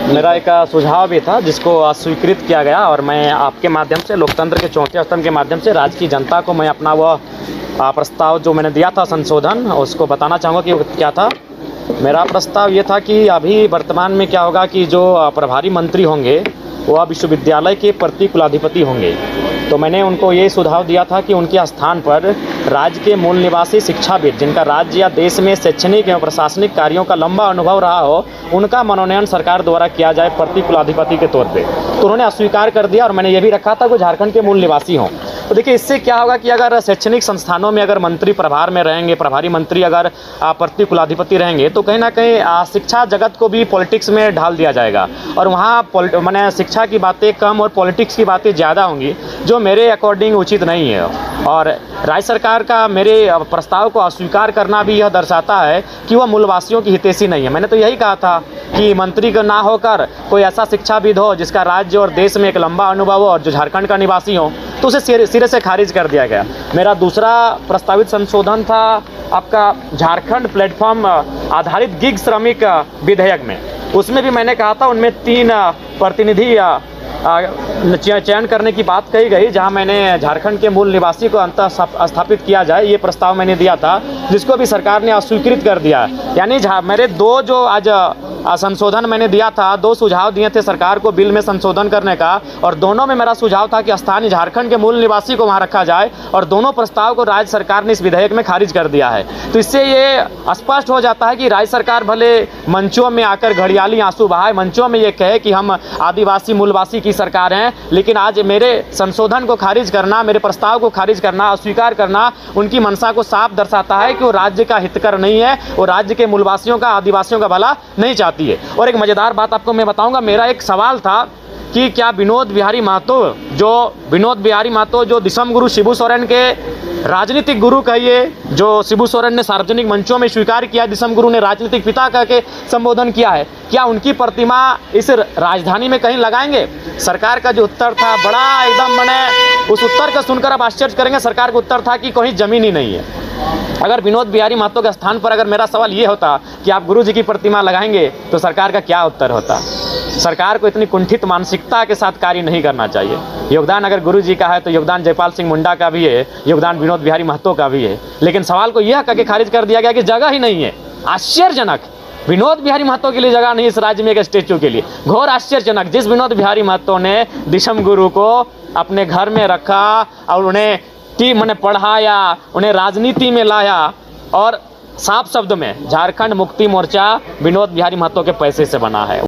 मेरा एक सुझाव भी था जिसको स्वीकृत किया गया और मैं आपके माध्यम से लोकतंत्र के चौथे स्तंभ के माध्यम से राज्य की जनता को मैं अपना वह प्रस्ताव जो मैंने दिया था संशोधन उसको बताना चाहूँगा कि वो क्या था। मेरा प्रस्ताव ये था कि अभी वर्तमान में क्या होगा कि जो प्रभारी मंत्री होंगे वह विश्वविद्यालय के प्रति कुलाधिपति होंगे। तो मैंने उनको ये सुझाव दिया था कि उनके स्थान पर राज्य के मूल निवासी शिक्षाविद जिनका राज्य या देश में शैक्षणिक एवं प्रशासनिक कार्यों का लंबा अनुभव रहा हो उनका मनोनयन सरकार द्वारा किया जाए प्रति कुलाधिपति के तौर पे। तो उन्होंने अस्वीकार कर दिया और मैंने ये भी रखा था कि झारखंड के मूल निवासी हों। तो देखिए इससे क्या होगा कि अगर शैक्षणिक संस्थानों में अगर मंत्री प्रभार में रहेंगे, प्रभारी मंत्री अगर प्रति कुलाधिपति रहेंगे तो कहीं ना कहीं शिक्षा जगत को भी पॉलिटिक्स में ढाल दिया जाएगा और वहाँ मैंने शिक्षा की बातें कम और पॉलिटिक्स की बातें ज़्यादा होंगी, जो मेरे अकॉर्डिंग उचित नहीं है। और राज्य सरकार का मेरे प्रस्ताव को अस्वीकार करना भी यह दर्शाता है कि वह मूलवासियों की हितैषी नहीं है। मैंने तो यही कहा था कि मंत्री का ना होकर कोई ऐसा शिक्षाविद हो जिसका राज्य और देश में एक लंबा अनुभव हो और जो झारखंड का निवासी हो, तो उसे सिरे से खारिज कर दिया गया। मेरा दूसरा प्रस्तावित संशोधन था आपका झारखंड प्लेटफॉर्म आधारित गिग श्रमिक विधेयक में। उसमें भी मैंने कहा था उनमें 3 प्रतिनिधि चयन करने की बात कही गई, जहां मैंने झारखंड के मूल निवासी को अंतः स्थापित किया जाए ये प्रस्ताव मैंने दिया था, जिसको भी सरकार ने अस्वीकृत कर दिया। यानी मेरे 2 जो आज संशोधन मैंने दिया था, 2 सुझाव दिए थे सरकार को बिल में संशोधन करने का, और दोनों में मेरा सुझाव था कि स्थानीय झारखंड के मूल निवासी को वहां रखा जाए, और दोनों प्रस्ताव को राज्य सरकार ने इस विधेयक में खारिज कर दिया है। तो इससे ये स्पष्ट हो जाता है कि राज्य सरकार भले मंचों में आकर घड़ियाली आंसू बहाए, मंचों में ये कहे कि हम आदिवासी मूलवासी की सरकार हैं, लेकिन आज मेरे संशोधन को खारिज करना, मेरे प्रस्ताव को खारिज करना, अस्वीकार करना उनकी मंशा को साफ दर्शाता है कि वो राज्य का हितकर नहीं है, वो राज्य के मूलवासियों का, आदिवासियों का भला नहीं चाहती है। और एक मजेदार बात आपको मैं बताऊंगा, मेरा एक सवाल था कि क्या विनोद बिहारी महतो जो दिसम गुरु शिबू सोरेन के राजनीतिक गुरु कहिए, जो शिबू सोरेन ने सार्वजनिक मंचों में स्वीकार किया, दिसम गुरु ने राजनीतिक पिता कह के संबोधन किया है, क्या उनकी प्रतिमा इस राजधानी में कहीं लगाएंगे? सरकार का जो उत्तर था बड़ा एकदम, मैंने उस उत्तर को सुनकर आप आश्चर्य करेंगे, सरकार का उत्तर था कि कहीं जमीन ही नहीं है। अगर विनोद बिहारी महतो के स्थान पर अगर मेरा सवाल ये होता कि आप गुरु जी की प्रतिमा लगाएंगे तो सरकार का क्या उत्तर होता? सरकार को इतनी कुंठित मानसिकता के साथ कार्य नहीं करना चाहिए। योगदान अगर गुरु जी का है तो योगदान जयपाल सिंह मुंडा का भी है, योगदान विनोद बिहारी महतो का भी है, लेकिन सवाल को यह करके खारिज कर दिया गया कि जगह ही नहीं है। आश्चर्यजनक, विनोद बिहारी महतो के लिए जगह नहीं इस राज्य में एक स्टेचू के लिए, घोर आश्चर्यजनक। जिस विनोद बिहारी महतो ने दिसम गुरु को अपने घर में रखा और उन्हें मैंने पढ़ाया, उन्हें राजनीति में लाया, और साफ शब्द में झारखंड मुक्ति मोर्चा विनोद बिहारी महतो के पैसे से बना है।